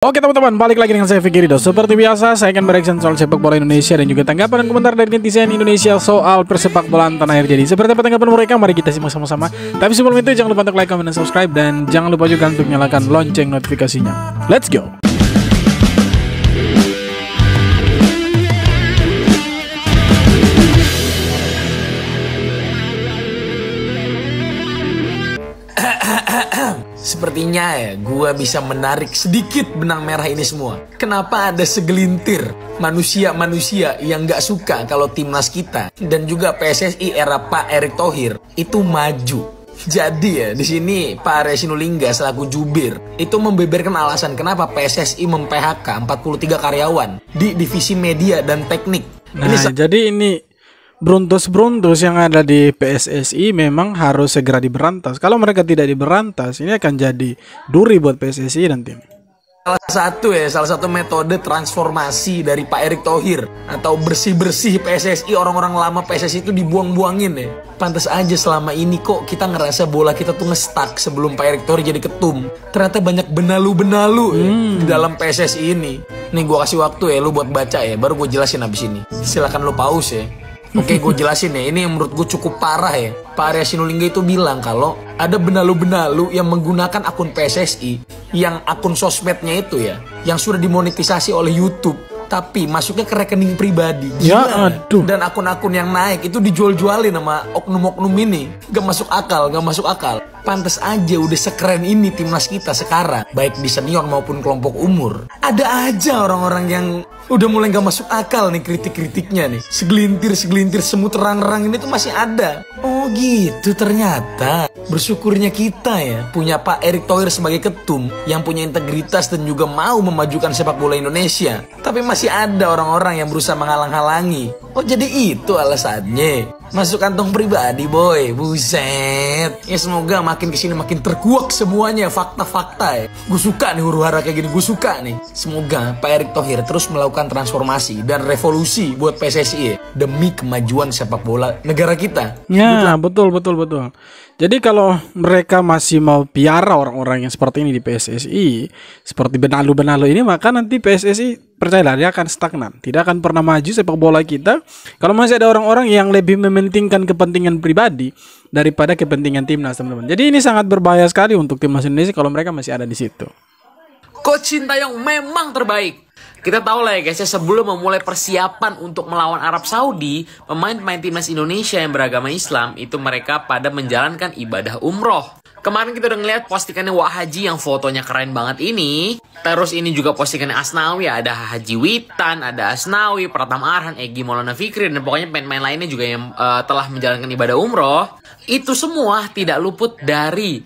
Oke teman-teman, balik lagi dengan saya Fikri Do. Seperti biasa, saya akan bereaction soal sepak bola Indonesia dan juga tanggapan dan komentar dari netizen Indonesia soal persepak bolaan tanah air. Jadi seperti apa tanggapan mereka, mari kita simak sama-sama. Tapi sebelum itu jangan lupa untuk like, comment, dan subscribe. Dan jangan lupa juga untuk nyalakan lonceng notifikasinya. Let's go. Sepertinya ya, gua bisa menarik sedikit benang merah ini semua. Kenapa ada segelintir manusia-manusia yang gak suka kalau timnas kita dan juga PSSI era Pak Erick Thohir itu maju. Jadi ya, di sini Pak Arya Sinulinga selaku jubir itu membeberkan alasan kenapa PSSI mem-PHK 43 karyawan di divisi media dan teknik. Nah, jadi ini Bruntus-Bruntus yang ada di PSSI memang harus segera diberantas. Kalau mereka tidak diberantas, ini akan jadi duri buat PSSI nanti. Salah satu metode transformasi dari Pak Erick Thohir atau bersih-bersih PSSI, orang-orang lama PSSI itu dibuang-buangin ya. Pantas aja selama ini kok kita ngerasa bola kita tuh ngestak sebelum Pak Erick Thohir jadi ketum. Ternyata banyak benalu-benalu di dalam PSSI ini. Nih gua kasih waktu ya lu buat baca ya, baru gue jelasin abis ini. Silakan lu pause ya. Oke, gue jelasin ya. Ini yang menurut gue cukup parah ya. Pak Arya Sinulinga itu bilang kalau ada benalu-benalu yang menggunakan akun PSSI, yang akun sosmednya itu ya, yang sudah dimonetisasi oleh YouTube, tapi masuknya ke rekening pribadi. Gila. Ya aduh. Dan akun-akun yang naik itu dijual-jualin sama oknum-oknum ini. Gak masuk akal, gak masuk akal. Pantes aja udah sekeren ini timnas kita sekarang, baik di senior maupun kelompok umur. Ada aja orang-orang yang udah mulai gak masuk akal nih kritik-kritiknya nih. Segelintir semut terang-terang ini tuh masih ada. Oh gitu ternyata. Bersyukurnya kita ya punya Pak Erick Thohir sebagai ketum yang punya integritas dan juga mau memajukan sepak bola Indonesia. Tapi masih ada orang-orang yang berusaha menghalang-halangi. Oh jadi itu alasannya. Masuk kantong pribadi boy, buset. Ya semoga makin kesini makin terkuak semuanya fakta-fakta ya. Gue suka nih huru-hara kayak gini, gue suka nih. Semoga Pak Erick Thohir terus melakukan transformasi dan revolusi buat PSSI ya, demi kemajuan sepak bola negara kita. Ya betul. Jadi kalau mereka masih mau piara orang-orang yang seperti ini di PSSI, seperti benalu-benalu ini, maka nanti PSSI percayalah dia akan stagnan, tidak akan pernah maju sepak bola kita. Kalau masih ada orang-orang yang lebih mementingkan kepentingan pribadi daripada kepentingan timnas, teman-teman. Jadi ini sangat berbahaya sekali untuk timnas Indonesia kalau mereka masih ada di situ. Coach Sintayong memang terbaik. Kita tahu lah ya guys ya, sebelum memulai persiapan untuk melawan Arab Saudi, pemain-pemain timnas Indonesia yang beragama Islam itu mereka pada menjalankan ibadah umroh. Kemarin kita udah ngeliat postingannya Wak Haji yang fotonya keren banget ini. Terus ini juga postingannya Asnawi, ada Haji Witan, ada Asnawi, Pratama Arhan, Egy Maulana Fikri, dan pokoknya pemain-pemain lainnya juga yang telah menjalankan ibadah umroh. Itu semua tidak luput dari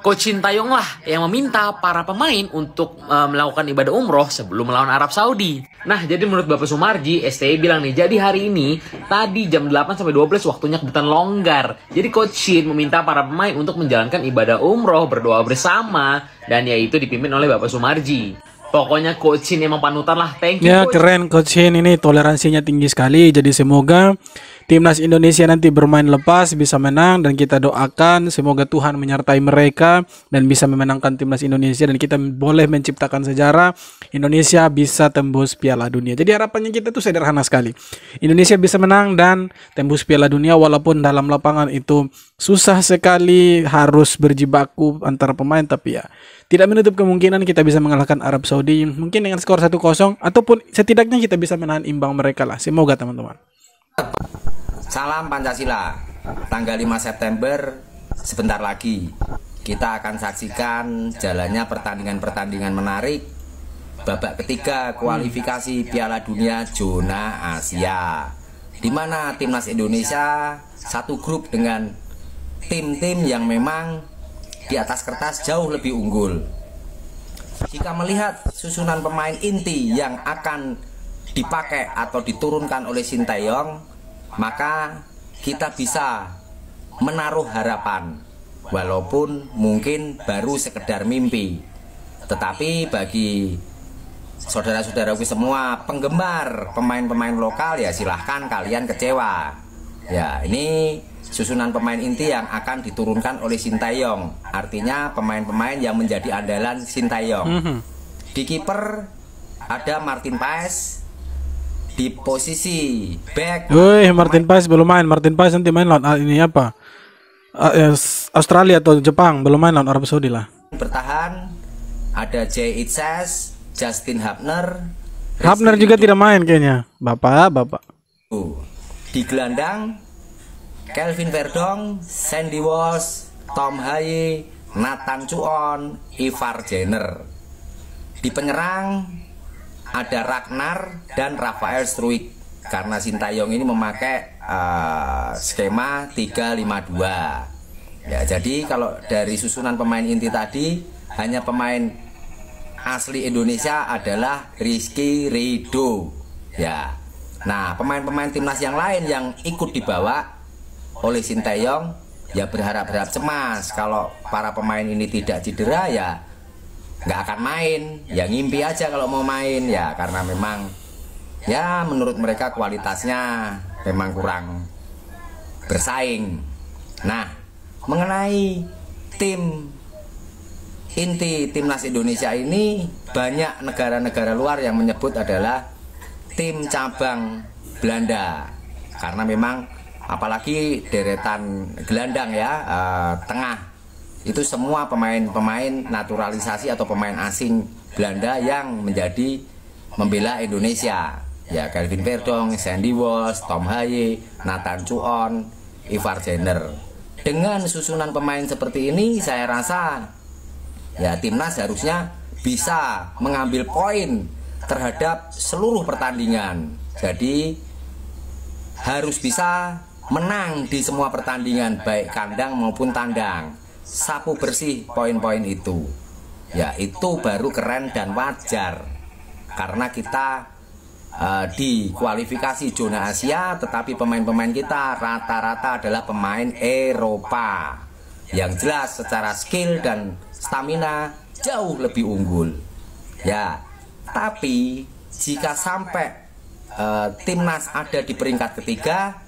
Coach Sintayong lah yang meminta para pemain untuk melakukan ibadah umroh sebelum melawan Arab Saudi. Nah, jadi menurut Bapak Sumarji, STI bilang nih, jadi hari ini tadi jam 8-12 waktunya kebetulan longgar. Jadi Coach Shin meminta para pemain untuk menjalankan ibadah umroh, berdoa bersama, dan yaitu dipimpin oleh Bapak Sumarji. Pokoknya Coach Shin emang panutan lah, thank you. Ya Coach. keren Coach Shin ini, toleransinya tinggi sekali. Jadi semoga timnas Indonesia nanti bermain lepas, bisa menang, dan kita doakan semoga Tuhan menyertai mereka dan bisa memenangkan timnas Indonesia, dan kita boleh menciptakan sejarah. Indonesia bisa tembus Piala Dunia. Jadi harapannya kita tuh sederhana sekali. Indonesia bisa menang dan tembus Piala Dunia, walaupun dalam lapangan itu susah sekali, harus berjibaku antara pemain, tapi ya tidak menutup kemungkinan kita bisa mengalahkan Arab Saudi mungkin dengan skor 1-0, ataupun setidaknya kita bisa menahan imbang mereka lah. Semoga teman-teman. Salam Pancasila. Tanggal 5 September sebentar lagi kita akan saksikan jalannya pertandingan-pertandingan menarik babak ketiga kualifikasi Piala Dunia zona Asia, di mana timnas Indonesia satu grup dengan tim-tim yang memang di atas kertas jauh lebih unggul. Jika melihat susunan pemain inti yang akan dipakai atau diturunkan oleh Sintayong, maka kita bisa menaruh harapan, walaupun mungkin baru sekedar mimpi. Tetapi bagi saudara-saudaraku semua penggemar pemain-pemain lokal, ya silahkan kalian kecewa. Ya, ini susunan pemain inti yang akan diturunkan oleh Sintayong. Artinya pemain-pemain yang menjadi andalan Sintayong. Di kiper ada Martin Paes. Di posisi back. Woi, Martin Paes belum main. Martin Paes nanti main lawan ini apa? Australia atau Jepang, belum main lawan Arab Saudi lah. Bertahan ada Jay Itzes, Justin Hapner. Hapner juga tidak main kayaknya. Bapak. Di gelandang Kelvin Verdong, Sandy Walsh, Tom Haye, Nathan Chuon, Ivar Jenner. Di penyerang ada Ragnar dan Rafael Struijk, karena Sintayong ini memakai skema 3-5-2. Ya, jadi kalau dari susunan pemain inti tadi, hanya pemain asli Indonesia adalah Rizky Ridho. Ya. Nah, pemain-pemain timnas yang lain yang ikut dibawa oleh Sintayong ya berharap-harap cemas kalau para pemain ini tidak cedera, ya nggak akan main, ya ngimpi aja kalau mau main, ya karena memang ya menurut mereka kualitasnya memang kurang bersaing. Nah, mengenai tim inti timnas Indonesia ini, banyak negara-negara luar yang menyebut adalah tim cabang Belanda, karena memang apalagi deretan gelandang ya, tengah itu semua pemain-pemain naturalisasi atau pemain asing Belanda yang menjadi membela Indonesia. Ya, Kelvin Verdong, Sandy Walsh, Tom Haye, Nathan Chuon, Ivar Jenner. Dengan susunan pemain seperti ini, saya rasa ya timnas harusnya bisa mengambil poin terhadap seluruh pertandingan. Jadi harus bisa menang di semua pertandingan, baik kandang maupun tandang. Sapu bersih poin-poin itu. Ya, itu baru keren dan wajar. Karena kita di kualifikasi zona Asia, tetapi pemain-pemain kita rata-rata adalah pemain Eropa. Yang jelas secara skill dan stamina jauh lebih unggul. Ya, tapi jika sampai timnas ada di peringkat ketiga,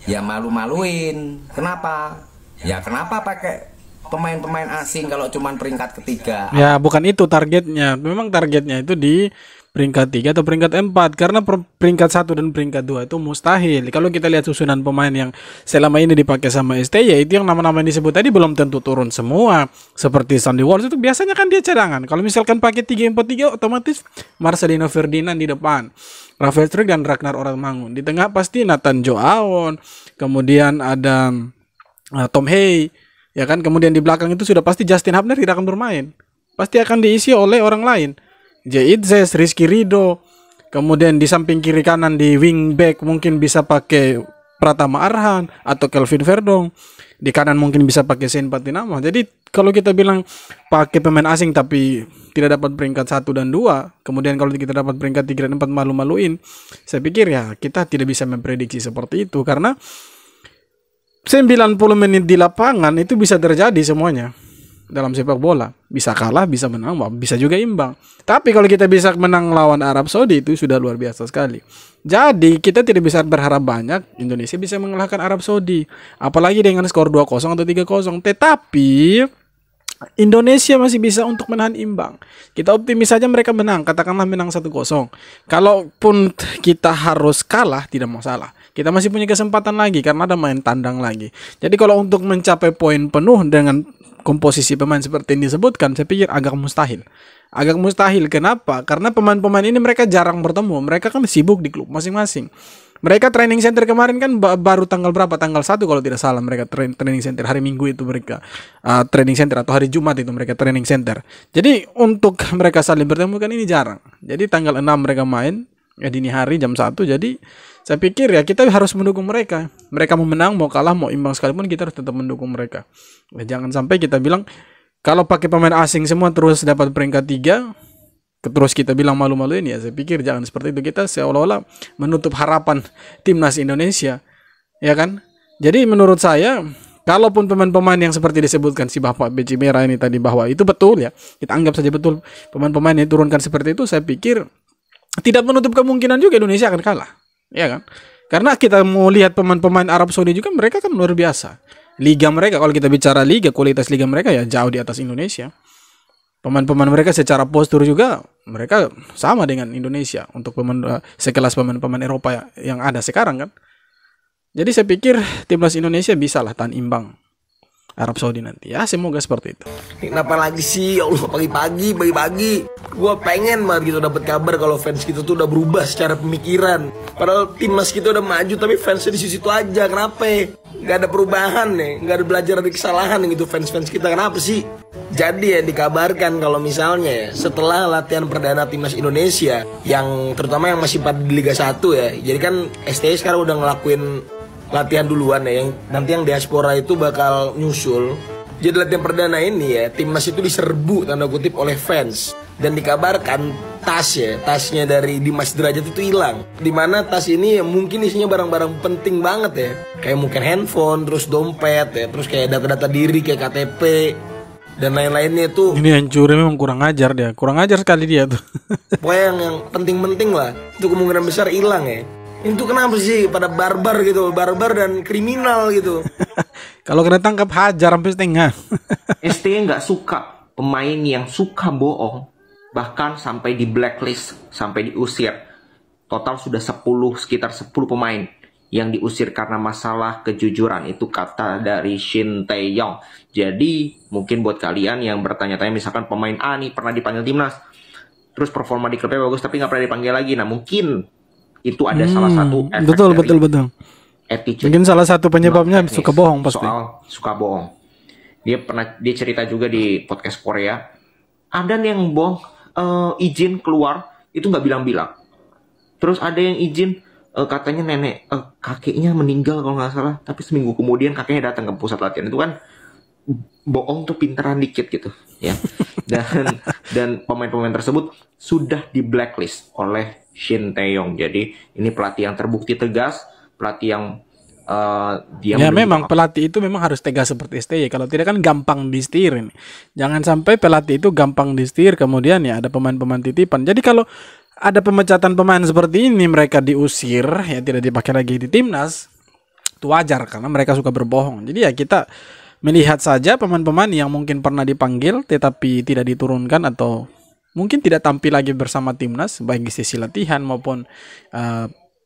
ya malu-maluin. Kenapa? Ya kenapa pakai pemain-pemain asing kalau cuman peringkat ketiga? Ya bukan itu targetnya. Memang targetnya itu di peringkat 3 atau peringkat 4, karena peringkat 1 dan peringkat 2 itu mustahil. Kalau kita lihat susunan pemain yang selama ini dipakai sama STY, itu yang nama-nama yang disebut tadi belum tentu turun semua. Seperti Sandy Walsh itu biasanya kan dia cadangan. Kalau misalkan pakai 3-4-3, otomatis Marcelino Ferdinand di depan, Rafael Struijk dan Ragnar Orangmangun. Di tengah pasti Nathan Joaon, kemudian ada Tom Haye, ya kan. Kemudian di belakang itu sudah pasti Justin Hapner tidak akan bermain, pasti akan diisi oleh orang lain. Jay Itzes, Rizky Ridho. Kemudian di samping kiri kanan di wing back mungkin bisa pakai Pratama Arhan atau Kelvin Verdong. Di kanan mungkin bisa pakai Sen Patinama. Jadi kalau kita bilang pakai pemain asing tapi tidak dapat peringkat 1 dan 2, kemudian kalau kita dapat peringkat 3 dan 4 malu-maluin, saya pikir ya kita tidak bisa memprediksi seperti itu, karena 90 menit di lapangan itu bisa terjadi semuanya. Dalam sepak bola bisa kalah, bisa menang, bisa juga imbang. Tapi kalau kita bisa menang lawan Arab Saudi itu sudah luar biasa sekali. Jadi kita tidak bisa berharap banyak Indonesia bisa mengalahkan Arab Saudi, apalagi dengan skor 2-0 atau 3-0. Tetapi Indonesia masih bisa untuk menahan imbang. Kita optimis saja mereka menang, katakanlah menang 1-0. Kalaupun kita harus kalah tidak masalah, kita masih punya kesempatan lagi karena ada main tandang lagi. Jadi kalau untuk mencapai poin penuh dengan komposisi pemain seperti yang disebutkan, saya pikir agak mustahil. Agak mustahil, kenapa? Karena pemain-pemain ini mereka jarang bertemu. Mereka kan sibuk di klub masing-masing. Mereka training center kemarin kan baru tanggal berapa? Tanggal 1 kalau tidak salah mereka training center. Hari Minggu itu mereka training center, atau hari Jumat itu mereka training center. Jadi untuk mereka saling bertemu kan ini jarang. Jadi tanggal 6 mereka main ya dini hari jam 1. Jadi saya pikir ya kita harus mendukung mereka. Mereka mau menang, mau kalah, mau imbang sekalipun kita harus tetap mendukung mereka. Ya, jangan sampai kita bilang kalau pakai pemain asing semua terus dapat peringkat 3, terus kita bilang malu-maluin, ya saya pikir jangan seperti itu. Kita seolah-olah menutup harapan timnas Indonesia, ya kan? Jadi menurut saya, kalaupun pemain-pemain yang seperti disebutkan si Bapak Beci Merah ini tadi bahwa itu betul ya, kita anggap saja betul pemain-pemain yang diturunkan seperti itu, saya pikir tidak menutup kemungkinan juga Indonesia akan kalah, ya kan? Karena kita mau lihat pemain-pemain Arab Saudi juga, mereka kan luar biasa. Liga mereka, kalau kita bicara liga, kualitas liga mereka ya jauh di atas Indonesia. Pemain-pemain mereka secara postur juga mereka sama dengan Indonesia untuk sekelas pemain-pemain Eropa yang ada sekarang kan. Jadi saya pikir timnas Indonesia bisa lah tahan imbang Arab Saudi nanti. Ya semoga seperti itu. Kenapa lagi sih? Ya Allah, pagi-pagi. Gue pengen banget gitu dapat kabar kalau fans kita tuh udah berubah secara pemikiran. Padahal timnas kita udah maju tapi fansnya di situ aja. Kenapa? Gak ada perubahan nih, gak ada belajar dari kesalahan gitu fans kita. Kenapa sih? Jadi ya dikabarkan kalau misalnya ya setelah latihan perdana timnas Indonesia yang terutama yang masih pada di Liga 1 ya. Jadi kan STI sekarang udah ngelakuin latihan duluan ya, yang nanti yang diaspora itu bakal nyusul. Jadi latihan perdana ini ya timnas itu diserbu tanda kutip oleh fans, dan dikabarkan tasnya dari Dimas Derajat itu hilang. Dimana tas ini ya mungkin isinya barang-barang penting banget ya, kayak mungkin handphone, terus dompet ya, terus kayak data-data diri kayak KTP dan lain-lainnya itu. Ini yang curi memang kurang ajar sekali dia tuh. Pokoknya yang penting-penting lah itu kemungkinan besar hilang ya. Itu kenapa sih pada barbar dan kriminal gitu. Kalau kena tangkap hajar sampai setengah. STY nggak suka pemain yang suka bohong, bahkan sampai di blacklist, sampai diusir. Total sudah sekitar 10 pemain yang diusir karena masalah kejujuran. Itu kata dari Shin Tae-yong. Jadi mungkin buat kalian yang bertanya-tanya, misalkan pemain A nih pernah dipanggil timnas, terus performa di klubnya bagus tapi nggak pernah dipanggil lagi. Nah mungkin itu ada salah satu efek betul. attitude. Mungkin salah satu penyebabnya suka bohong pasti. Soal suka bohong. Dia cerita juga di podcast Korea. Ada yang bohong izin keluar itu nggak bilang-bilang. Terus ada yang izin katanya kakeknya meninggal kalau nggak salah, tapi seminggu kemudian kakeknya datang ke pusat latihan. Itu kan bohong tuh pinteran dikit gitu ya. Dan pemain-pemain tersebut sudah di blacklist oleh Shin Tae-yong. Jadi ini pelatih yang terbukti tegas, pelatih yang dia ya memang pelatih itu memang harus tegas seperti STY. Kalau tidak kan gampang disetir ini. Jangan sampai pelatih itu gampang disetir kemudian ya ada pemain-pemain titipan. Jadi kalau ada pemecatan pemain seperti ini, mereka diusir ya tidak dipakai lagi di timnas, itu wajar karena mereka suka berbohong. Jadi ya kita melihat saja pemain-pemain yang mungkin pernah dipanggil tetapi tidak diturunkan atau mungkin tidak tampil lagi bersama timnas baik di sisi latihan maupun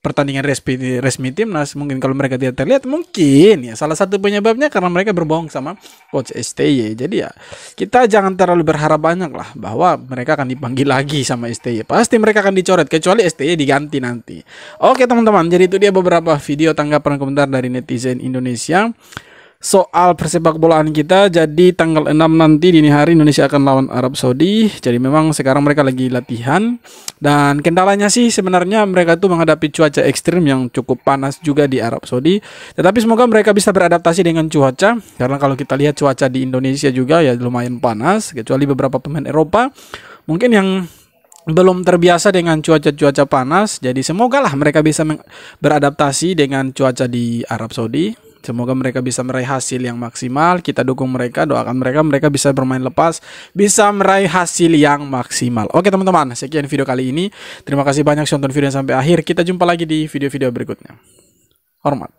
pertandingan resmi timnas. Mungkin kalau mereka tidak terlihat, mungkin ya salah satu penyebabnya karena mereka berbohong sama coach STY. Jadi ya kita jangan terlalu berharap banyak lah bahwa mereka akan dipanggil lagi sama STY. Pasti mereka akan dicoret kecuali STY diganti nanti. Oke teman-teman, jadi itu dia beberapa video tanggapan komentar dari netizen Indonesia soal persepak bolaan kita. Jadi tanggal 6 nanti dini hari Indonesia akan lawan Arab Saudi. Jadi memang sekarang mereka lagi latihan. Dan kendalanya sih sebenarnya mereka tuh menghadapi cuaca ekstrim yang cukup panas juga di Arab Saudi. Tetapi semoga mereka bisa beradaptasi dengan cuaca. Karena kalau kita lihat cuaca di Indonesia juga ya lumayan panas. Kecuali beberapa pemain Eropa mungkin yang belum terbiasa dengan cuaca-cuaca panas. Jadi semoga lah mereka bisa beradaptasi dengan cuaca di Arab Saudi. Semoga mereka bisa meraih hasil yang maksimal. Kita dukung mereka, doakan mereka bisa bermain lepas, bisa meraih hasil yang maksimal. Oke teman-teman, sekian video kali ini. Terima kasih banyak sudah nonton video sampai akhir. Kita jumpa lagi di video-video berikutnya. Hormat.